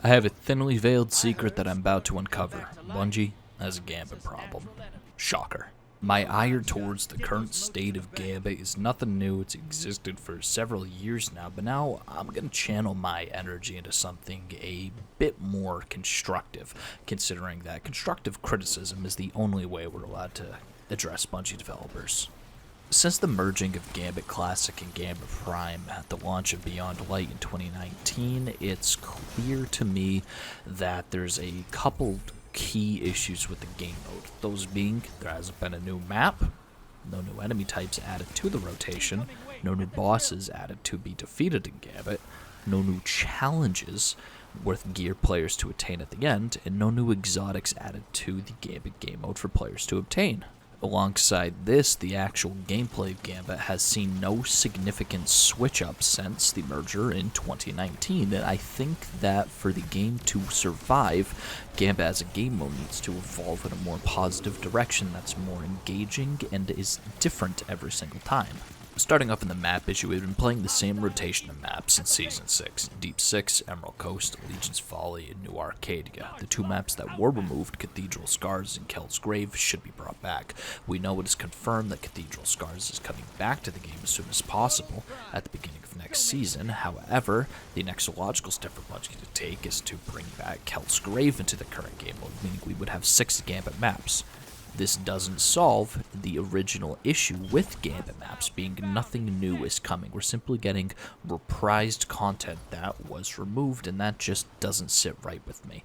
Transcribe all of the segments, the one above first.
I have a thinly veiled secret that I'm about to uncover. Bungie has a Gambit problem. Shocker. My ire towards the current state of Gambit is nothing new. It's existed for several years now, but now I'm going to channel my energy into something a bit more constructive, considering that constructive criticism is the only way we're allowed to address Bungie developers. Since the merging of Gambit Classic and Gambit Prime at the launch of Beyond Light in 2019, it's clear to me that there's a couple key issues with the game mode. Those being, there hasn't been a new map, no new enemy types added to the rotation, no new bosses added to be defeated in Gambit, no new challenges worth gear players to attain at the end, and no new exotics added to the Gambit game mode for players to obtain. Alongside this, the actual gameplay of Gambit has seen no significant switch-up since the merger in 2019, and I think that for the game to survive, Gambit as a game mode needs to evolve in a more positive direction that's more engaging and is different every single time. Starting off in the map issue, we've been playing the same rotation of maps since Season 6. Deep 6, Emerald Coast, Legion's Folly, and New Arcadia. The two maps that were removed, Cathedral Scars and Kelt's Grave, should be brought back. We know it is confirmed that Cathedral Scars is coming back to the game as soon as possible, at the beginning of next season. However, the next logical step for Bungie to take is to bring back Kelt's Grave into the current game mode, meaning we would have 6 Gambit maps. This doesn't solve the original issue with Gambit maps being nothing new is coming. We're simply getting reprised content that was removed, and that just doesn't sit right with me.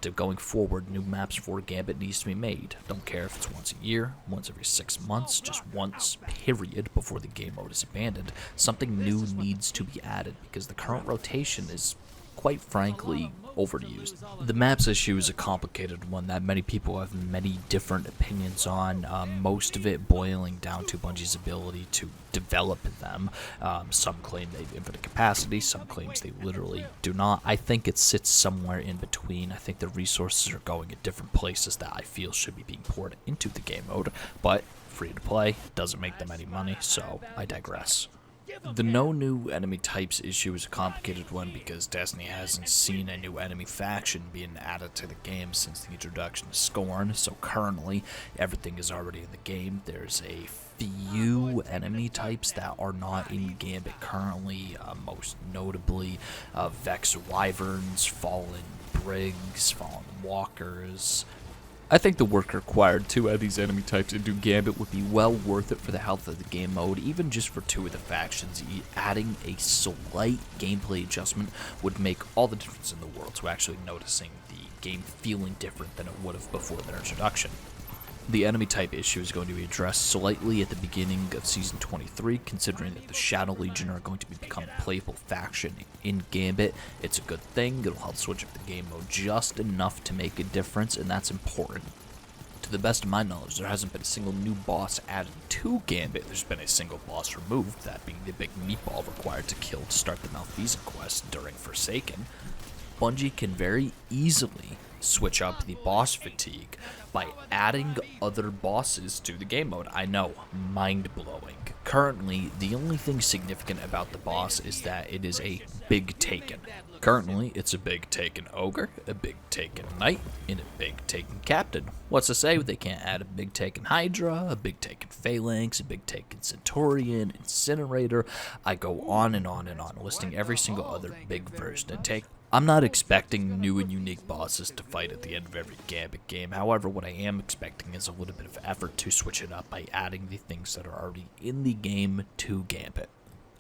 To going forward, new maps for Gambit needs to be made. Don't care if it's once a year, once every 6 months, just once, period, before the game mode is abandoned. Something new needs to be added because the current rotation is, quite frankly, overused. The maps issue is a complicated one that many people have many different opinions on, most of it boiling down to Bungie's ability to develop them. Some claim they have infinite capacity, some claims they literally do not. I think it sits somewhere in between. I think the resources are going at different places that I feel should be being poured into the game mode, but free to play doesn't make them any money, so I digress. The no new enemy types issue is a complicated one because Destiny hasn't seen a new enemy faction being added to the game since the introduction of Scorn, so currently everything is already in the game. There's a few enemy types that are not in Gambit currently, most notably Vex Wyverns, Fallen Brigs, Fallen Walkers. I think the work required to add these enemy types into Gambit would be well worth it for the health of the game mode, even just for 2 of the factions. Adding a slight gameplay adjustment would make all the difference in the world to actually noticing the game feeling different than it would have before their introduction. The enemy type issue is going to be addressed slightly at the beginning of Season 23, considering that the Shadow Legion are going to become a playable faction in Gambit. It's a good thing, it'll help switch up the game mode just enough to make a difference, and that's important. To the best of my knowledge, there hasn't been a single new boss added to Gambit. There's been a single boss removed, that being the big meatball required to kill to start the Malfeasant quest during Forsaken. Bungie can very easily switch up the boss fatigue by adding other bosses to the game mode. I know, mind-blowing. Currently, the only thing significant about the boss is that it is a big Taken. Currently, it's a big Taken Ogre, a big Taken Knight, and a big Taken Captain. What's to say they can't add a big Taken Hydra, a big Taken Phalanx, a big Taken Centurion, Incinerator? I go on and on and on, listing every single other big version of Taken. I'm not expecting new and unique bosses to fight at the end of every Gambit game. However, what I am expecting is a little bit of effort to switch it up by adding the things that are already in the game to Gambit.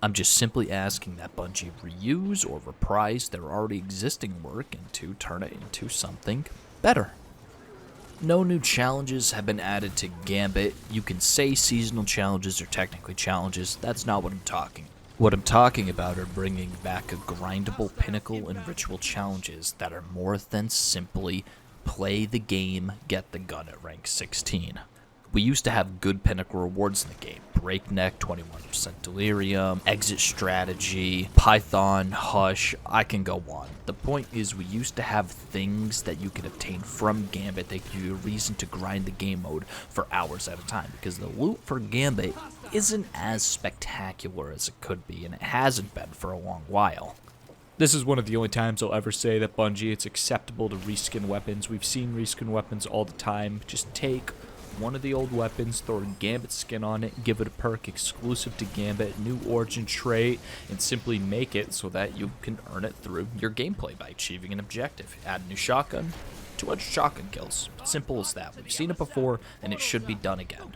I'm just simply asking that Bungie reuse or reprise their already existing work and to turn it into something better. No new challenges have been added to Gambit. You can say seasonal challenges are technically challenges. That's not what I'm talking about. What I'm talking about are bringing back a grindable pinnacle and ritual challenges that are more than simply play the game, get the gun at rank 16. We used to have good pinnacle rewards in the game. Breakneck, 21% Delirium, Exit Strategy, Python, Hush, I can go on. The point is we used to have things that you could obtain from Gambit that give you a reason to grind the game mode for hours at a time, because the loot for Gambit isn't as spectacular as it could be, and it hasn't been for a long while. This is one of the only times I'll ever say that Bungie, it's acceptable to reskin weapons. We've seen reskin weapons all the time. Just take one of the old weapons, throw a Gambit skin on it, give it a perk exclusive to Gambit, new origin trait, and simply make it so that you can earn it through your gameplay by achieving an objective. Add a new shotgun, 200 shotgun kills. Simple as that. We've seen it before, and it should be done again.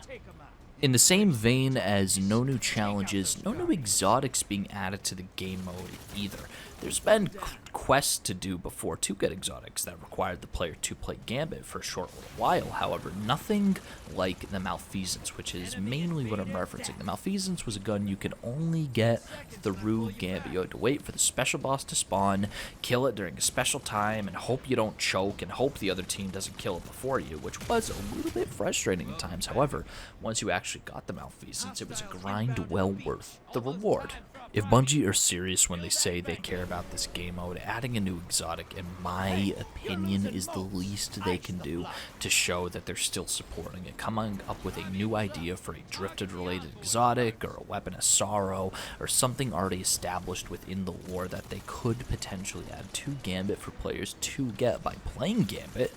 In the same vein as no new challenges, no new exotics being added to the game mode either. There's been quests to do before to get exotics that required the player to play Gambit for a short little while. However, nothing like the Malfeasance, which is mainly what I'm referencing. The Malfeasance was a gun you could only get through Gambit. You had to wait for the special boss to spawn, kill it during a special time, and hope you don't choke, and hope the other team doesn't kill it before you, which was a little bit frustrating at times. However, once you actually got the Malfeasance, it was a grind well worth the reward. If Bungie are serious when they say they care about this game mode, adding a new exotic, in my opinion, is the least they can do to show that they're still supporting it. Coming up with a new idea for a drifted-related exotic, or a weapon of sorrow, or something already established within the lore that they could potentially add to Gambit for players to get by playing Gambit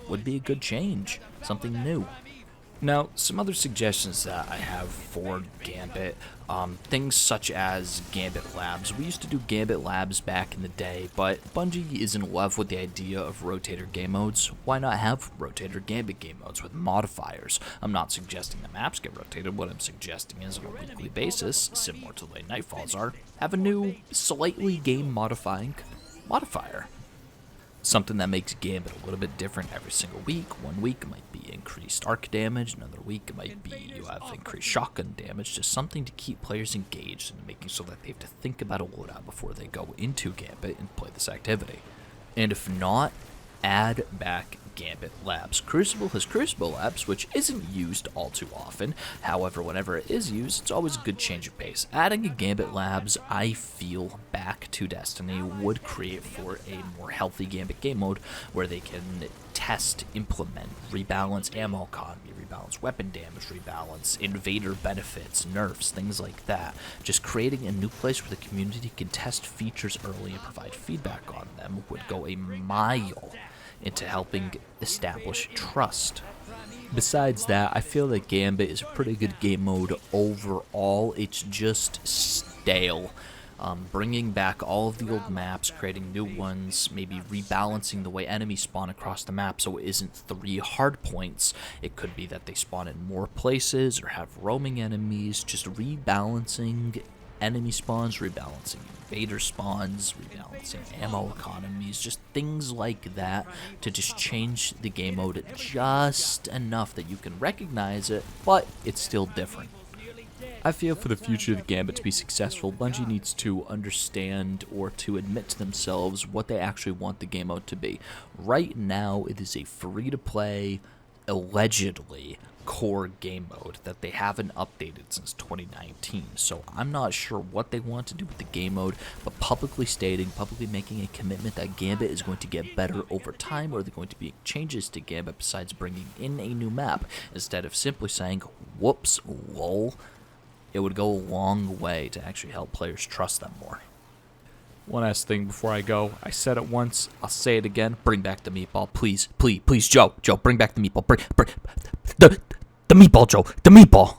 would be a good change. Something new. Now, some other suggestions that I have for Gambit, things such as Gambit Labs. We used to do Gambit Labs back in the day, but Bungie is in love with the idea of rotator game modes. Why not have rotator Gambit game modes with modifiers? I'm not suggesting the maps get rotated. What I'm suggesting is on a weekly basis, similar to the way Nightfalls are, have a new, slightly game-modifying modifier. Something that makes Gambit a little bit different every single week. One week it might be increased arc damage, another week it might be you have increased shotgun damage, just something to keep players engaged and making so that they have to think about a loadout before they go into Gambit and play this activity. And if not, add back Gambit Labs. Crucible has Crucible Labs, which isn't used all too often. However, whenever it is used, it's always a good change of pace. Adding a Gambit Labs, I feel, back to Destiny would create for a more healthy Gambit game mode where they can test, implement, rebalance ammo economy, rebalance weapon damage, rebalance invader benefits, nerfs, things like that. Just creating a new place where the community can test features early and provide feedback on them would go a mile into helping establish trust. Besides that, I feel that Gambit is a pretty good game mode overall. It's just stale. Bringing back all of the old maps, creating new ones, maybe rebalancing the way enemies spawn across the map so it isn't 3 hard points. It could be that they spawn in more places or have roaming enemies, just rebalancing enemy spawns, rebalancing invader spawns, rebalancing ammo economies, just things like that to just change the game mode just enough that you can recognize it, but it's still different. I feel for the future of the Gambit to be successful, Bungie needs to understand or to admit to themselves what they actually want the game mode to be. Right now, it is a free-to-play, allegedly, core game mode that they haven't updated since 2019, so I'm not sure what they want to do with the game mode, but publicly making a commitment that Gambit is going to get better over time, or they're going to be changes to Gambit besides bringing in a new map, instead of simply saying, whoops, lol, it would go a long way to actually help players trust them more. One last thing before I go. I said it once, I'll say it again. Bring back the meatball, please, please, please, Joe, bring back the meatball. Bring the meatball, Joe, the meatball.